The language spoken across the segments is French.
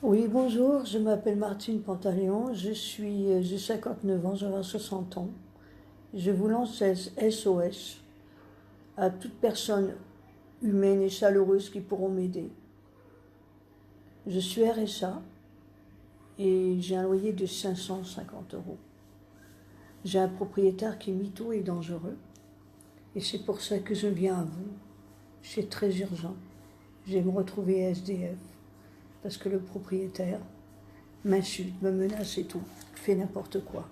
Oui, bonjour, je m'appelle Martine Pantaléon, j'ai 59 ans, j'aurai 60 ans. Je vous lance SOS à toute personne humaine et chaleureuse qui pourront m'aider. Je suis RSA et j'ai un loyer de 550 euros. J'ai un propriétaire qui est mytho et dangereux et c'est pour ça que je viens à vous. C'est très urgent. Je vais me retrouver SDF parce que le propriétaire m'insulte, me menace et tout, fait n'importe quoi.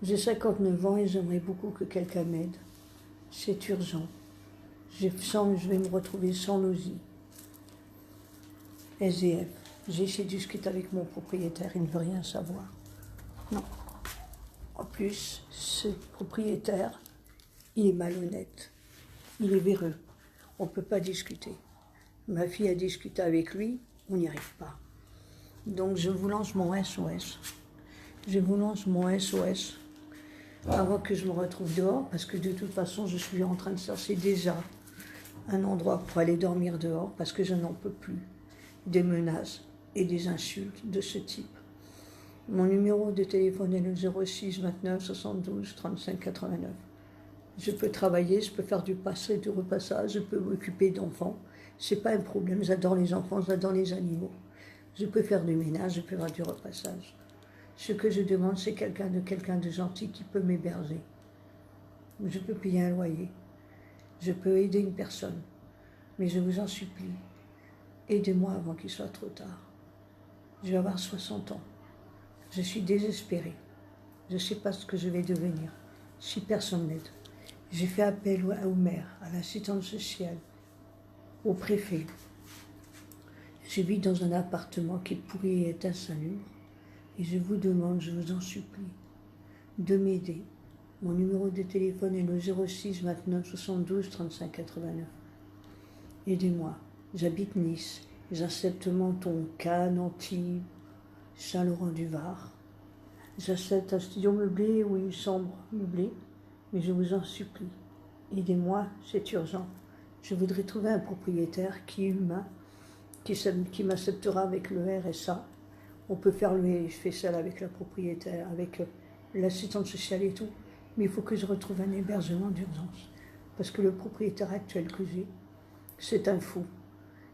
J'ai 59 ans et j'aimerais beaucoup que quelqu'un m'aide. C'est urgent. Je vais me retrouver sans logis. SDF. J'ai essayé de discuter avec mon propriétaire, il ne veut rien savoir. Non. En plus, ce propriétaire, il est malhonnête. Il est véreux. On ne peut pas discuter. Ma fille a discuté avec lui, on n'y arrive pas. Donc je vous lance mon SOS. Je vous lance mon SOS avant que je me retrouve dehors, parce que de toute façon, je suis en train de chercher déjà un endroit pour aller dormir dehors, parce que je n'en peux plus des menaces et des insultes de ce type. Mon numéro de téléphone est le 06 29 72 35 89. Je peux travailler, je peux faire du passage, du repassage, je peux m'occuper d'enfants. C'est pas un problème, j'adore les enfants, j'adore les animaux. Je peux faire du ménage, je peux faire du repassage. Ce que je demande, c'est quelqu'un de gentil qui peut m'héberger. Je peux payer un loyer. Je peux aider une personne. Mais je vous en supplie, aidez-moi avant qu'il soit trop tard. Je vais avoir 60 ans. Je suis désespérée. Je ne sais pas ce que je vais devenir si personne m'aide. J'ai fait appel au maire, à l'assistante sociale, au préfet. Je vis dans un appartement qui est pourri et est insalubre. Et je vous demande, je vous en supplie, de m'aider. Mon numéro de téléphone est le 06 29 72 35 89. Aidez-moi. J'habite Nice. J'accepte Menton, Cannes, Antibes, Saint-Laurent-du-Var. J'accepte un studio meublé ou une chambre meublée, mais je vous en supplie. Aidez-moi, c'est urgent. Je voudrais trouver un propriétaire qui est humain, qui m'acceptera avec le RSA. On peut faire le FSL avec la propriétaire, avec l'assistante sociale et tout, mais il faut que je retrouve un hébergement d'urgence. Parce que le propriétaire actuel que j'ai, c'est un fou.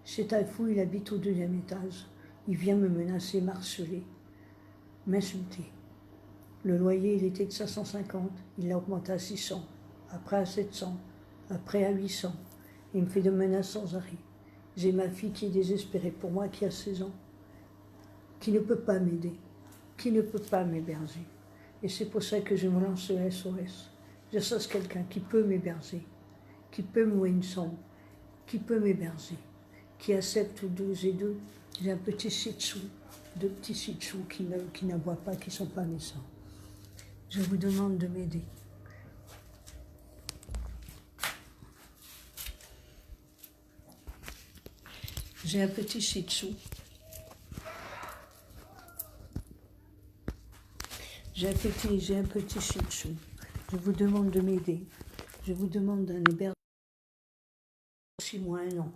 C'est un fou, il habite au 2e étage. Il vient me menacer, m'harceler, m'insulter. Le loyer, il était de 550, il l'a augmenté à 600, après à 700, après à 800. Il me fait de menaces sans arrêt. J'ai ma fille qui est désespérée pour moi, qui a 16 ans, qui ne peut pas m'aider, qui ne peut pas m'héberger. Et c'est pour ça que je me lance le SOS. Je cherche quelqu'un qui peut m'héberger, qui peut me louer une chambre, qui peut m'héberger, qui accepte 12 et 2. J'ai un petit shih tzu, 2 petits shih tzus qui n'aboient pas, qui ne sont pas méchants. Je vous demande de m'aider. J'ai un petit shih tzu. J'ai un petit shih tzu. Je vous demande de m'aider. Je vous demande d'un hébergement 6 mois, 1 an.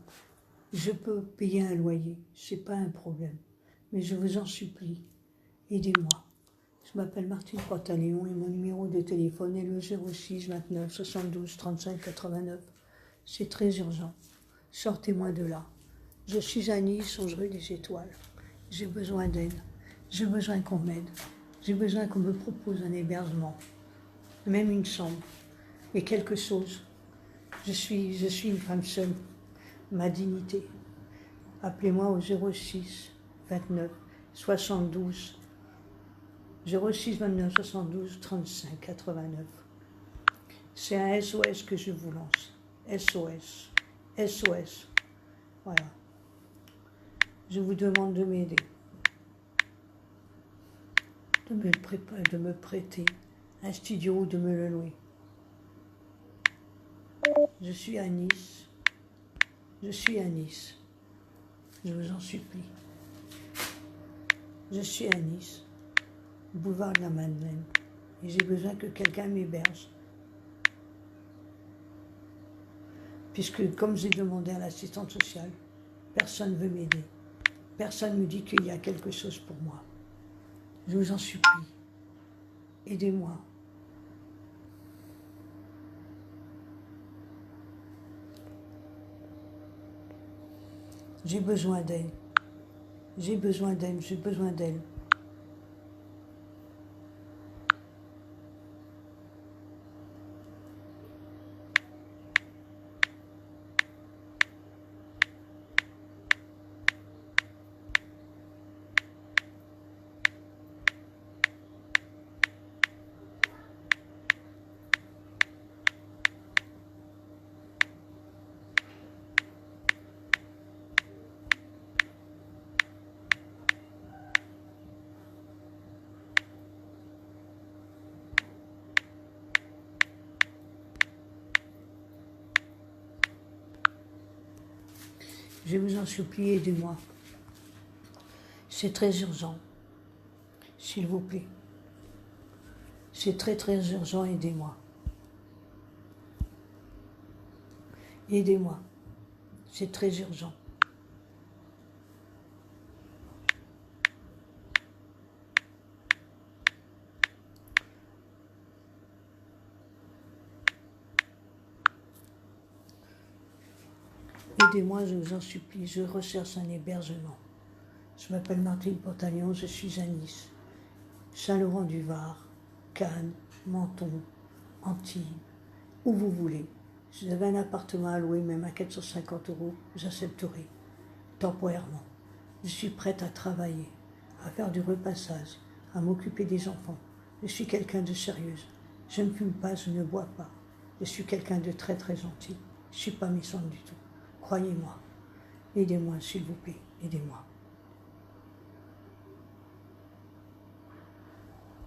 Je peux payer un loyer, c'est pas un problème. Mais je vous en supplie, aidez-moi. Je m'appelle Martine Pantaléon et mon numéro de téléphone est le 06 29 72 35 89. C'est très urgent. Sortez-moi de là. Je suis à Nice, aux rue des Étoiles. J'ai besoin d'aide. J'ai besoin qu'on m'aide. J'ai besoin qu'on me propose un hébergement. Même une chambre. Et quelque chose. Je suis une femme seule. Ma dignité. Appelez-moi au 06 29 72 06 29 72 35 89. C'est un SOS que je vous lance. SOS. SOS. Voilà. Je vous demande de m'aider. De me prêter un studio ou de me le louer. Je suis à Nice. Je suis à Nice. Je vous en supplie. Je suis à Nice, boulevard de la Madeleine, et j'ai besoin que quelqu'un m'héberge. Puisque, comme j'ai demandé à l'assistante sociale, personne ne veut m'aider. Personne ne me dit qu'il y a quelque chose pour moi. Je vous en supplie, aidez-moi. J'ai besoin d'elle. J'ai besoin d'elle, j'ai besoin d'elle. Je vous en supplie, aidez-moi. C'est très urgent, s'il vous plaît. C'est très très urgent, aidez-moi. Aidez-moi, c'est très urgent. Aidez-moi, je vous en supplie, je recherche un hébergement. Je m'appelle Martine Portagnon, je suis à Nice, Saint-Laurent-du-Var, Cannes, Menton, Antibes, où vous voulez. Si vous avez un appartement à louer, même à 450 €, j'accepterai, temporairement. Je suis prête à travailler, à faire du repassage, à m'occuper des enfants. Je suis quelqu'un de sérieuse. Je ne fume pas, je ne bois pas. Je suis quelqu'un de très très gentil. Je ne suis pas méchante du tout. Croyez-moi. Aidez-moi, s'il vous plaît, aidez-moi.